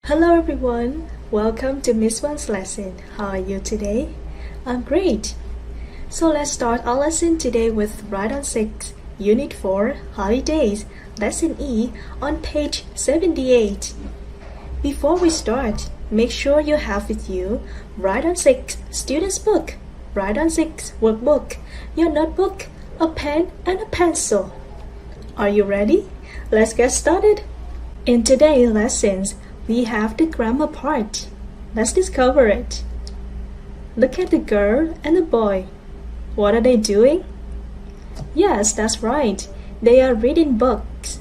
Hello everyone, welcome to Miss One's lesson. How are you today? I'm great. So let's start our lesson today with Write on 6, Unit 4, Holidays, Lesson E on page 78. Before we start, make sure you have with you Write on 6 Student's Book, Write on 6 Workbook, your notebook, a pen and a pencil. Are you ready? Let's get started. In today's lessons, we have the grammar part. Let's discover it. Look at the girl and the boy. What are they doing? Yes, that's right. They are reading books.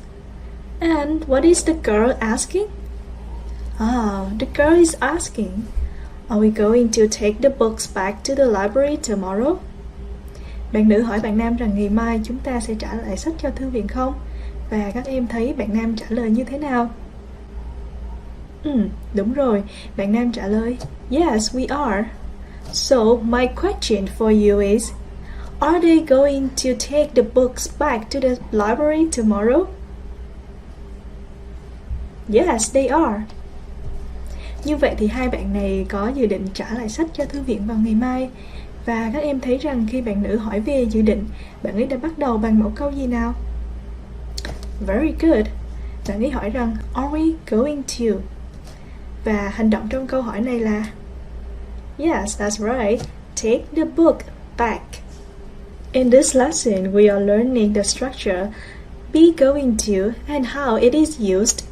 And what is the girl asking? The girl is asking, are we going to take the books back to the library tomorrow? Bạn nữ hỏi bạn nam rằng ngày mai chúng ta sẽ trả lại sách cho thư viện không? Và các em thấy bạn nam trả lời như thế nào? Đúng rồi, bạn nam trả lời Yes, we are. So, my question for you is, are they going to take the books back to the library tomorrow? Yes, they are. Như vậy thì hai bạn này có dự định trả lại sách cho thư viện vào ngày mai. Và các em thấy rằng khi bạn nữ hỏi về dự định, bạn ấy đã bắt đầu bằng mẫu câu gì nào? Very good. Bạn ấy hỏi rằng, are we going to? Và hành động trong câu hỏi này là Yes, that's right. Take the book back. In this lesson, we are learning the structure, be going to, and how it is used.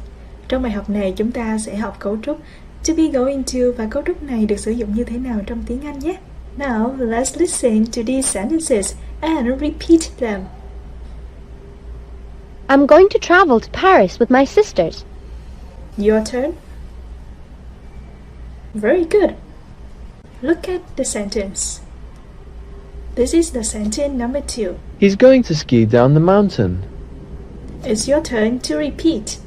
Trong bài học này, chúng ta sẽ học cấu trúc to be going to và cấu trúc này được sử dụng như thế nào trong tiếng Anh nhé. Now, let's listen to these sentences and repeat them. I'm going to travel to Paris with my sisters. Your turn. Very good. Look at the sentence. This is the sentence number 2. He's going to ski down the mountain. It's your turn to repeat.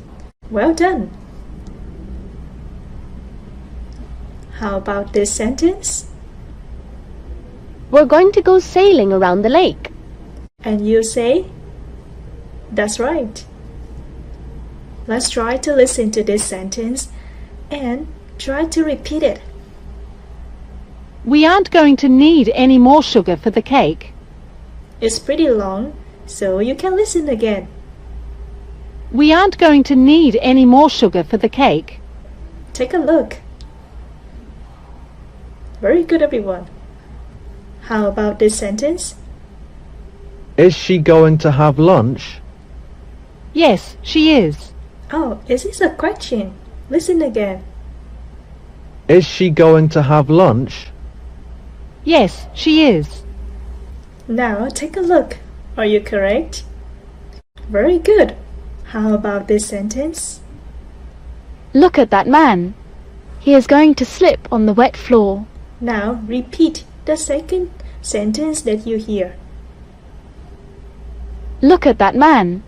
Well done. How about this sentence? We're going to go sailing around the lake. And you say, that's right. Let's try to listen to this sentence and try to repeat it. We aren't going to need any more sugar for the cake. It's pretty long, so you can listen again. We aren't going to need any more sugar for the cake. Take a look. Very good, everyone. How about this sentence? Is she going to have lunch? Yes, she is. Oh, is this a question? Listen again. Is she going to have lunch? Yes, she is. Now take a look. Are you correct? Very good. How about this sentence? Look at that man. He is going to slip on the wet floor. Now repeat the second sentence that you hear. Look at that man.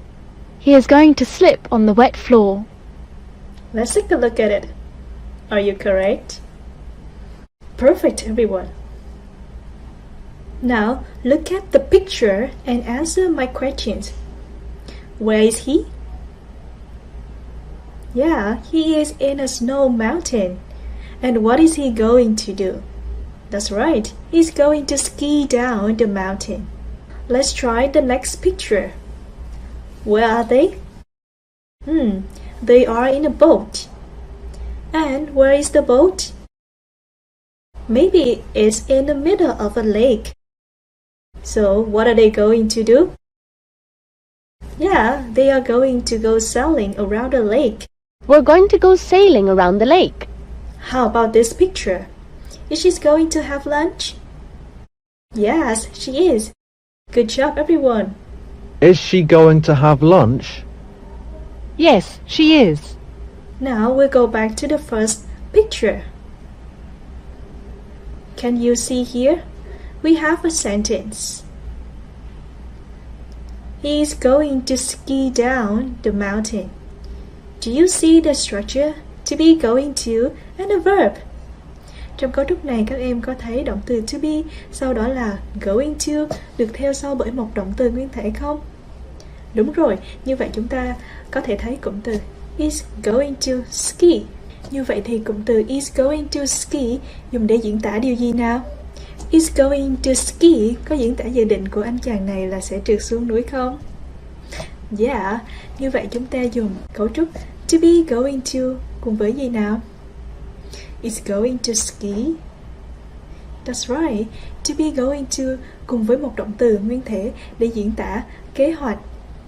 He is going to slip on the wet floor. Let's take a look at it. Are you correct? Perfect, everyone. Now look at the picture and answer my questions. Where is he? Yeah, he is in a snow mountain. And what is he going to do? That's right, he's going to ski down the mountain. Let's try the next picture. Where are they? They are in a boat. And where is the boat? Maybe it's in the middle of a lake. So what are they going to do? Yeah, they are going to go sailing around the lake. We're going to go sailing around the lake. How about this picture? Is she going to have lunch? Yes, she is. Good job, everyone. Is she going to have lunch? Yes, she is. Now we'll go back to the first picture. Can you see here? We have a sentence. He is going to ski down the mountain. Do you see the structure? To be, going to, and a verb. Trong cấu trúc này các em có thấy động từ to be, sau đó là going to, được theo sau bởi một động từ nguyên thể không? Đúng rồi, như vậy chúng ta có thể thấy cụm từ is going to ski. Như vậy thì cụm từ is going to ski dùng để diễn tả điều gì nào? Is going to ski có diễn tả dự định của anh chàng này là sẽ trượt xuống núi không? Yeah, như vậy chúng ta dùng cấu trúc to be going to cùng với gì nào? Is going to ski. That's right, to be going to cùng với một động từ nguyên thể để diễn tả kế hoạch,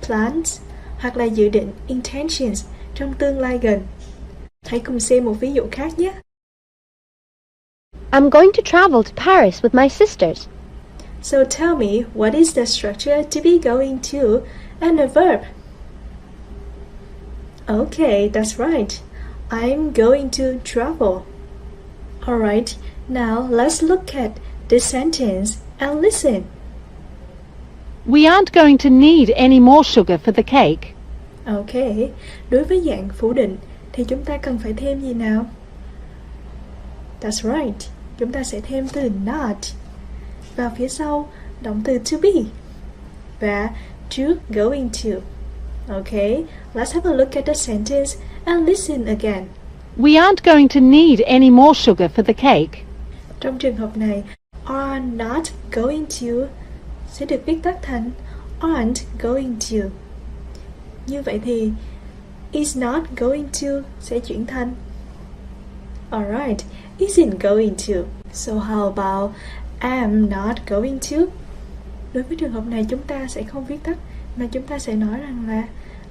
plans, hoặc là dự định, intentions trong tương lai gần. Hãy cùng xem một ví dụ khác nhé. I'm going to travel to Paris with my sisters. So tell me, what is the structure to be going to and a verb? Okay, that's right. I'm going to travel. Alright, now let's look at this sentence and listen. We aren't going to need any more sugar for the cake. Okay, đối với dạng phủ định thì chúng ta cần phải thêm gì nào? That's right, chúng ta sẽ thêm từ not vào phía sau động từ to be và trước going to. Okay, let's have a look at the sentence and listen again. We aren't going to need any more sugar for the cake. Trong trường hợp này, are not going to sẽ được viết tắt thành aren't going to. Như vậy thì is not going to sẽ chuyển thành alright, isn't going to. So how about am not going to? Đối với trường hợp này chúng ta sẽ không viết tắt mà chúng ta sẽ nói rằng là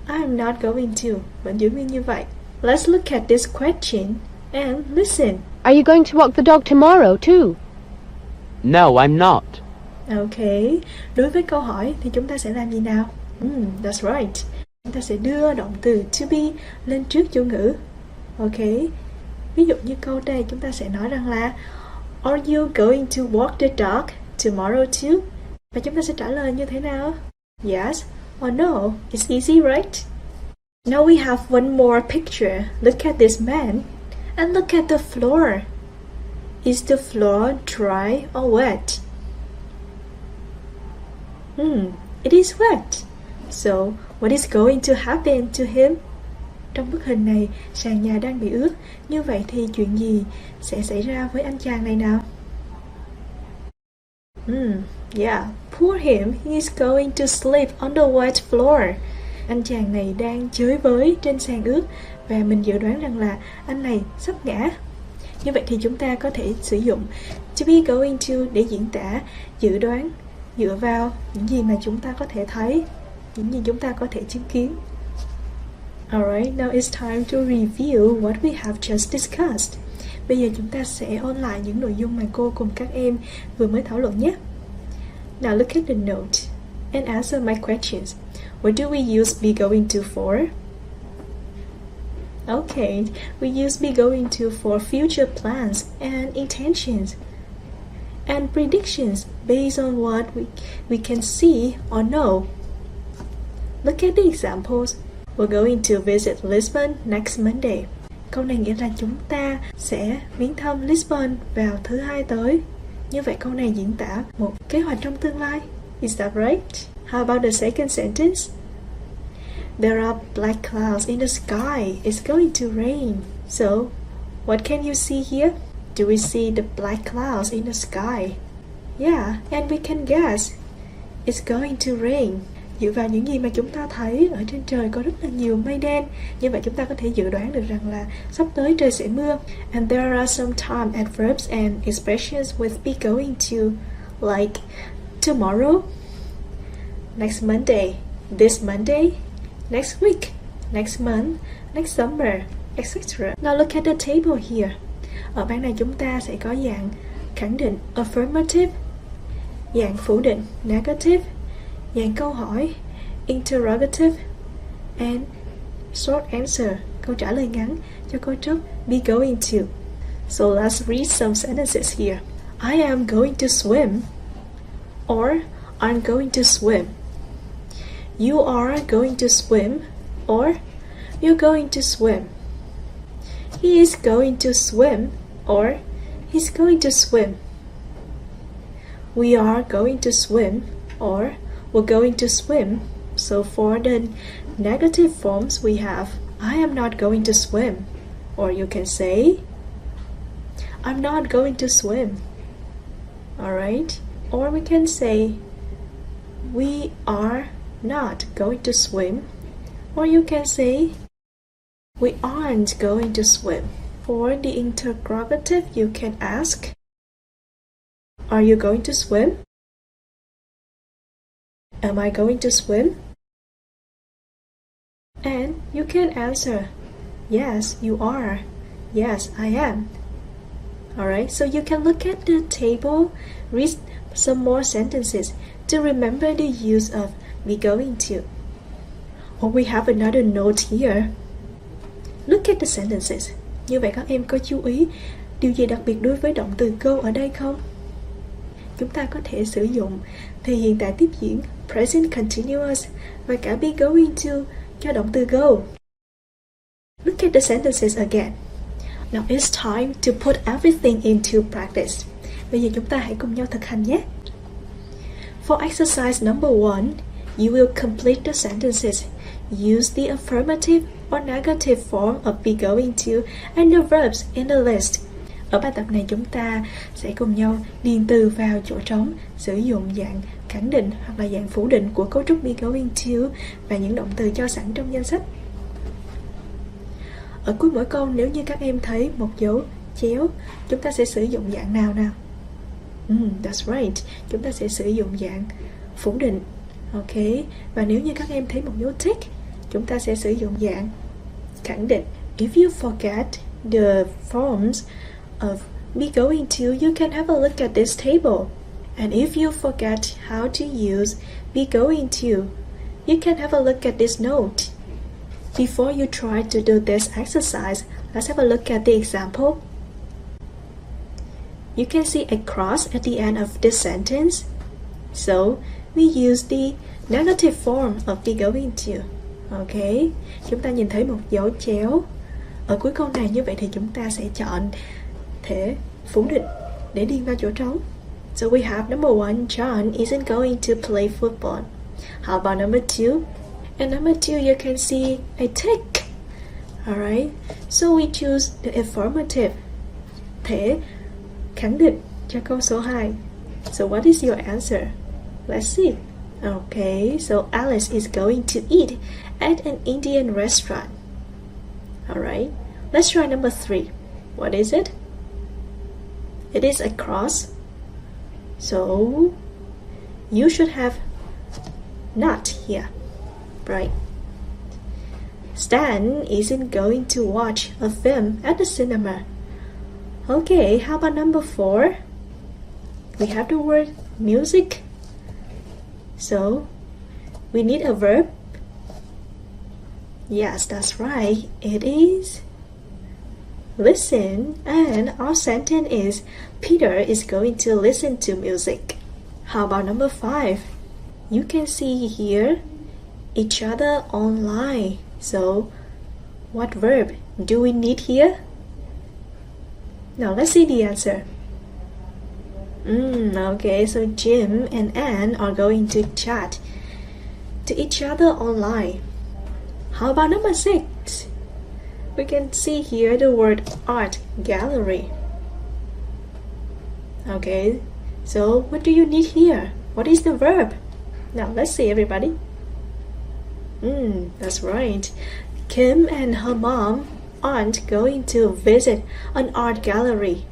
I'm not going to, vẫn giữ nguyên như vậy. Let's look at this question and listen. Are you going to walk the dog tomorrow too? No, I'm not. Okay, đối với câu hỏi thì chúng ta sẽ làm gì nào? That's right. Chúng ta sẽ đưa động từ to be lên trước chủ ngữ. Okay. Ví dụ như câu đây chúng ta sẽ nói rằng là Are you going to walk the dog tomorrow too? Và chúng ta sẽ trả lời như thế nào? Yes or no. It's easy, right? Now we have one more picture. Look at this man and look at the floor. Is the floor dry or wet? It is wet. So, what is going to happen to him? Trong bức hình này, sàn nhà đang bị ướt. Như vậy thì chuyện gì sẽ xảy ra với anh chàng này nào? Yeah, poor him. He is going to sleep on the wet floor. Anh chàng này đang chới với trên sàn ướt và mình dự đoán rằng là anh này sắp ngã. Như vậy thì chúng ta có thể sử dụng to be going to để diễn tả dự đoán dựa vào những gì mà chúng ta có thể thấy, những gì chúng ta có thể chứng kiến. Alright, now it's time to review what we have just discussed. Bây giờ chúng ta sẽ ôn lại những nội dung mà cô cùng các em vừa mới thảo luận nhé. Now look at the note and answer my questions. What do we use be going to for? Okay, we use be going to for future plans and intentions and predictions based on what we can see or know. Look at the examples. We're going to visit Lisbon next Monday. Câu này nghĩa là chúng ta sẽ viếng thăm Lisbon vào thứ Hai tới. Như vậy câu này diễn tả một kế hoạch trong tương lai. Is that right? How about the second sentence? There are black clouds in the sky. It's going to rain. So, what can you see here? Do we see the black clouds in the sky? Yeah, and we can guess. It's going to rain. Dựa vào những gì mà chúng ta thấy ở trên trời có rất là nhiều mây đen. Như vậy chúng ta có thể dự đoán được rằng là sắp tới trời sẽ mưa. And there are some time adverbs and expressions with be going to, like tomorrow, next Monday, this Monday, next week, next month, next summer, etc. Now look at the table here. Ở bảng này chúng ta sẽ có dạng khẳng định affirmative, dạng phủ định negative, dạng câu hỏi interrogative and short answer, câu trả lời ngắn cho câu trúc be going to. So let's read some sentences here. I am going to swim, or I'm going to swim. You are going to swim, or you're going to swim. He is going to swim, or he's going to swim. We are going to swim, or we're going to swim. So for the negative forms we have I am not going to swim, Or you can say, I'm not going to swim. Alright? Or we can say, we are not going to swim. Or you can say, we aren't going to swim. For the interrogative, you can ask, are you going to swim? Am I going to swim? And you can answer, yes, you are. Yes, I am. Alright, so you can look at the table, read some more sentences to remember the use of be going to. Or we have another note here. Look at the sentences. Như vậy các em có chú ý điều gì đặc biệt đối với động từ go ở đây không? Chúng ta có thể sử dụng thì hiện tại tiếp diễn present continuous và cả be going to cho động từ go. Look at the sentences again. Now it's time to put everything into practice. Bây giờ chúng ta hãy cùng nhau thực hành nhé. For exercise number 1, you will complete the sentences. Use the affirmative or negative form of be going to and the verbs in the list. Ở bài tập này chúng ta sẽ cùng nhau điền từ vào chỗ trống, sử dụng dạng khẳng định hoặc là dạng phủ định của cấu trúc be going to và những động từ cho sẵn trong danh sách. Ở cuối mỗi câu, nếu như các em thấy một dấu chéo, chúng ta sẽ sử dụng dạng nào nào? That's right. Chúng ta sẽ sử dụng dạng phủ định. Ok. Và nếu như các em thấy một dấu tick, chúng ta sẽ sử dụng dạng khẳng định. If you forget the forms of be going to, you can have a look at this table. And if you forget how to use be going to, you can have a look at this note. Before you try to do this exercise, let's have a look at the example. You can see a cross at the end of this sentence. So, we use the negative form of be going to. Ok, chúng ta nhìn thấy một dấu chéo ở cuối câu này, như vậy thì chúng ta sẽ chọn thể phủ định để điền vào chỗ trống. So we have number 1, John isn't going to play football. How about number 2? And number 2, you can see a tick. Alright, so we choose the affirmative, thể khẳng định cho câu số 2. So what is your answer? Let's see. Okay, so Alice is going to eat at an Indian restaurant. Alright, let's try number 3. What is it? It is a cross. So you should have not here, right? Stan isn't going to watch a film at the cinema. Okay, how about number 4? We have the word music. So we need a verb. Yes, that's right. It is listen, and our sentence is Peter is going to listen to music. How about number 5? You can see here each other online. So what verb do we need here? Now let's see the answer. Okay, so Jim and Anne are going to chat to each other online. How about number 6? We can see here the word art gallery. Okay, so what do you need here? What is the verb? Now let's see, everybody. That's right. Kim and her mom aren't going to visit an art gallery.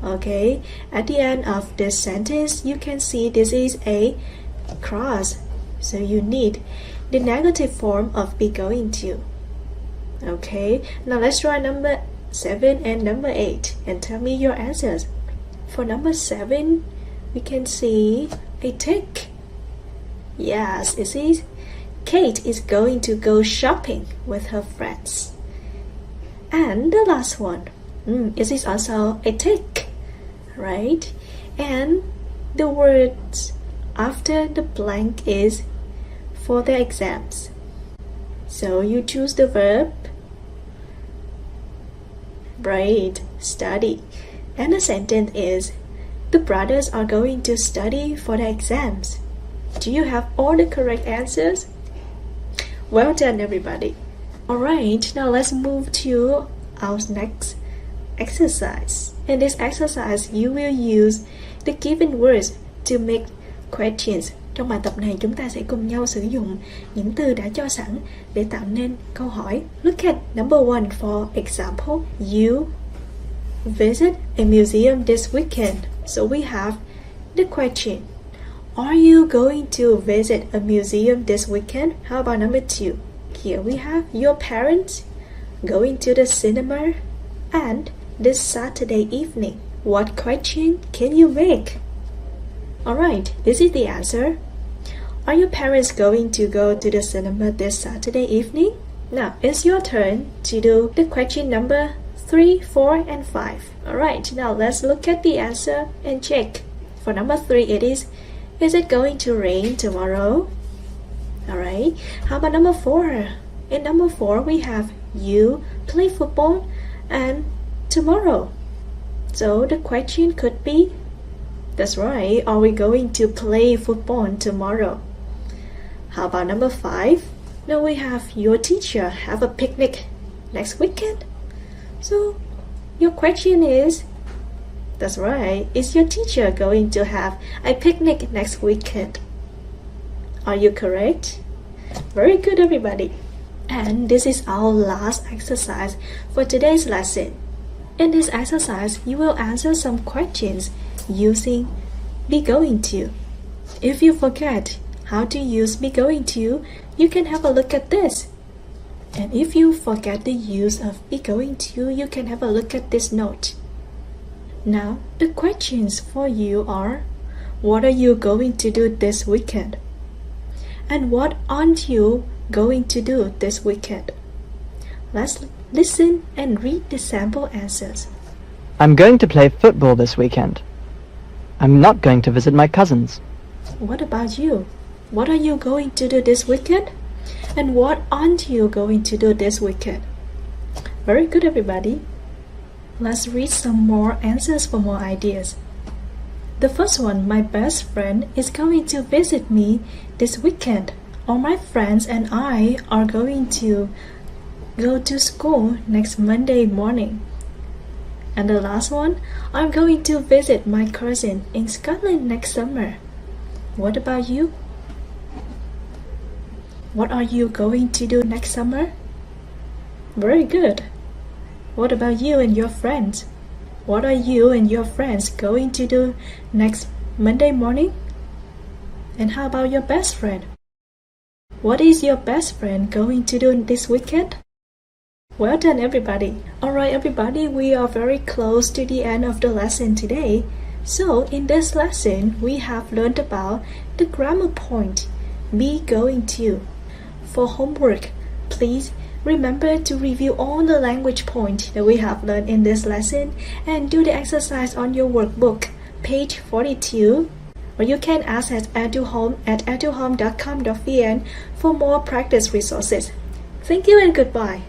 Okay, at the end of this sentence, you can see this is a cross. So you need the negative form of be going to. Okay, now let's try number 7 and number 8 and tell me your answers. For number 7, we can see a tick. Yes, it is. Kate is going to go shopping with her friends. And the last one, it is also a tick, right? And the words after the blank is for the exams. So you choose the verb, right, study. And the sentence is, the brothers are going to study for the exams. Do you have all the correct answers? Well done, everybody. Alright, now let's move to our next exercise. In this exercise, you will use the given words to make questions. Trong bài tập này, chúng ta sẽ cùng nhau sử dụng những từ đã cho sẵn để tạo nên câu hỏi. Look at number 1 for example. You visit a museum this weekend. So we have the question. Are you going to visit a museum this weekend? How about number 2? Here we have your parents going to the cinema and this Saturday evening. What question can you make? Alright, this is the answer. Are your parents going to go to the cinema this Saturday evening? Now, it's your turn to do the question number 3, 4, and 5. Alright, now let's look at the answer and check. For number 3, it is it going to rain tomorrow? Alright, how about number 4? In number 4, we have you play football and tomorrow. So the question could be, that's right, are we going to play football tomorrow? How about number 5? Now we have your teacher have a picnic next weekend. So your question is, that's right, is your teacher going to have a picnic next weekend? Are you correct? Very good, everybody. And this is our last exercise for today's lesson. In this exercise, you will answer some questions using be going to. If you forget how to use be going to, you can have a look at this. And if you forget the use of be going to, you can have a look at this note. Now, the questions for you are, what are you going to do this weekend? And what aren't you going to do this weekend? Let's listen and read the sample answers. I'm going to play football this weekend. I'm not going to visit my cousins. What about you? What are you going to do this weekend? And what aren't you going to do this weekend? Very good, everybody. Let's read some more answers for more ideas. The first one, my best friend is going to visit me this weekend. All my friends and I are going to go to school next Monday morning. And the last one, I'm going to visit my cousin in Scotland next summer. What about you? What are you going to do next summer? Very good. What about you and your friends? What are you and your friends going to do next Monday morning? And how about your best friend? What is your best friend going to do this weekend? Well done, everybody. Alright, everybody, we are very close to the end of the lesson today. So, in this lesson, we have learned about the grammar point, be going to. For homework, please remember to review all the language points that we have learned in this lesson and do the exercise on your workbook, page 42. Or you can access EduHome at eduhome.com.vn for more practice resources. Thank you and goodbye.